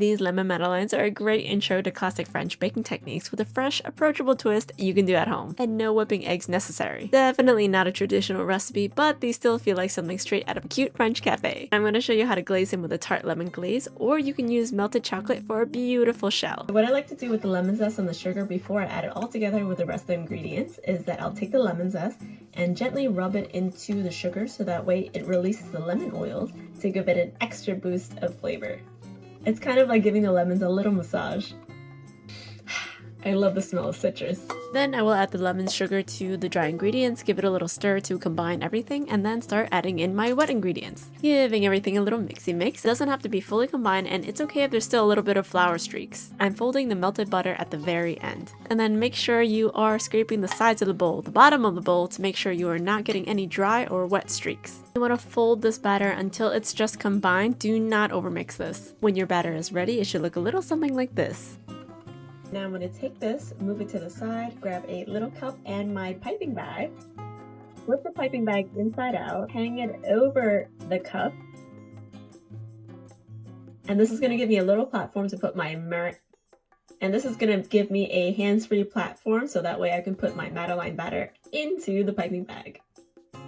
These lemon madeleines are a great intro to classic French baking techniques with a fresh, approachable twist you can do at home, and no whipping eggs necessary. Definitely not a traditional recipe, but these still feel like something straight out of a cute French cafe. I'm going to show you how to glaze them with a tart lemon glaze, or you can use melted chocolate for a beautiful shell. What I like to do with the lemon zest and the sugar before I add it all together with the rest of the ingredients is that I'll take the lemon zest and gently rub it into the sugar so that way it releases the lemon oils to give it an extra boost of flavor. It's kind of like giving the lemons a little massage. I love the smell of citrus. Then I will add the lemon sugar to the dry ingredients, give it a little stir to combine everything, and then start adding in my wet ingredients. Giving everything a little mixy mix. It doesn't have to be fully combined, and it's okay if there's still a little bit of flour streaks. I'm folding the melted butter at the very end. And then make sure you are scraping the sides of the bowl, the bottom of the bowl, to make sure you are not getting any dry or wet streaks. You want to fold this batter until it's just combined. Do not overmix this. When your batter is ready, it should look a little something like this. Now I'm going to take this, move it to the side, grab a little cup and my piping bag, flip the piping bag inside out, hang it over the cup, and this is going to give me a little platform to put my this is going to give me a hands-free platform so that way I can put my Madeleine batter into the piping bag.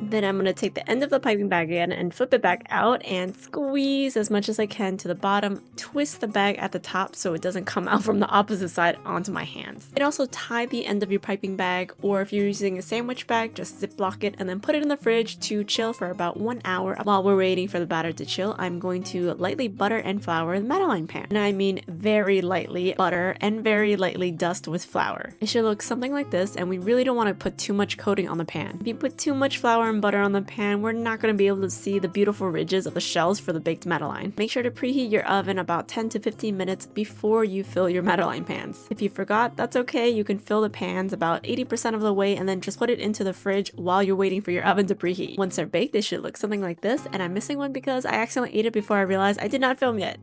Then I'm going to take the end of the piping bag again and flip it back out and squeeze as much as I can to the bottom. Twist the bag at the top so it doesn't come out from the opposite side onto my hands. And also tie the end of your piping bag, or if you're using a sandwich bag, just ziplock it and then put it in the fridge to chill for about 1 hour. While we're waiting for the batter to chill, I'm going to lightly butter and flour the Madeleine pan. And I mean very lightly butter and very lightly dust with flour. It should look something like this, and we really don't want to put too much coating on the pan. If you put too much flour and butter on the pan, we're not going to be able to see the beautiful ridges of the shells for the baked Madeleine. Make sure to preheat your oven about 10 to 15 minutes before you fill your Madeleine pans. If you forgot, that's okay. You can fill the pans about 80% of the way and then just put it into the fridge while you're waiting for your oven to preheat. Once they're baked, they should look something like this, and I'm missing one because I accidentally ate it before I realized I did not film yet.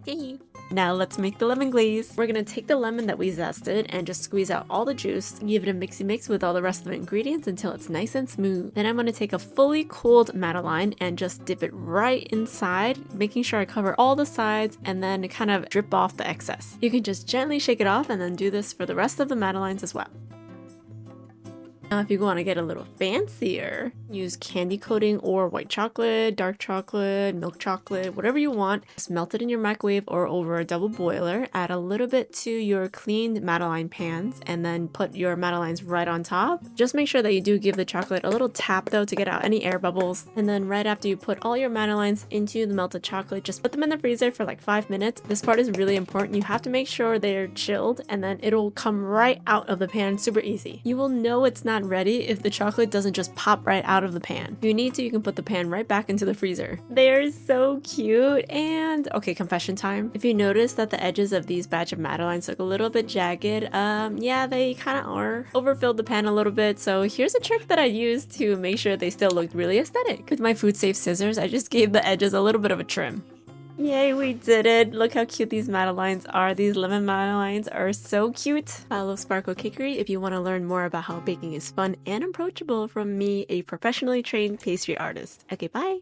Now let's make the lemon glaze. We're going to take the lemon that we zested and just squeeze out all the juice, give it a mixy mix with all the rest of the ingredients until it's nice and smooth. Then I'm going to take a fully cooled Madeleine and just dip it right inside, making sure I cover all the sides and then kind of drip off the excess. You can just gently shake it off and then do this for the rest of the Madeleines as well. Now if you want to get a little fancier, use candy coating or white chocolate, dark chocolate, milk chocolate, whatever you want. Just melt it in your microwave or over a double boiler. Add a little bit to your cleaned Madeleine pans and then put your Madeleines right on top. Just make sure that you do give the chocolate a little tap though to get out any air bubbles. And then right after you put all your Madeleines into the melted chocolate, just put them in the freezer for like 5 minutes. This part is really important. You have to make sure they're chilled and then it'll come right out of the pan super easy. You will know it's not ready if the chocolate doesn't just pop right out of the pan. If you need to, you can put the pan right back into the freezer. They're so cute. And okay, confession time. If you notice that the edges of these batch of Madeleines look a little bit jagged, yeah, they kind of are. Overfilled the pan a little bit, so here's a trick that I used to make sure they still looked really aesthetic. With my food safe scissors, I just gave the edges a little bit of a trim. Yay, we did it! Look how cute these Madeleines are. These lemon Madeleines are so cute. Follow Sparkle Cookery if you want to learn more about how baking is fun and approachable from me, a professionally trained pastry artist. Okay, bye!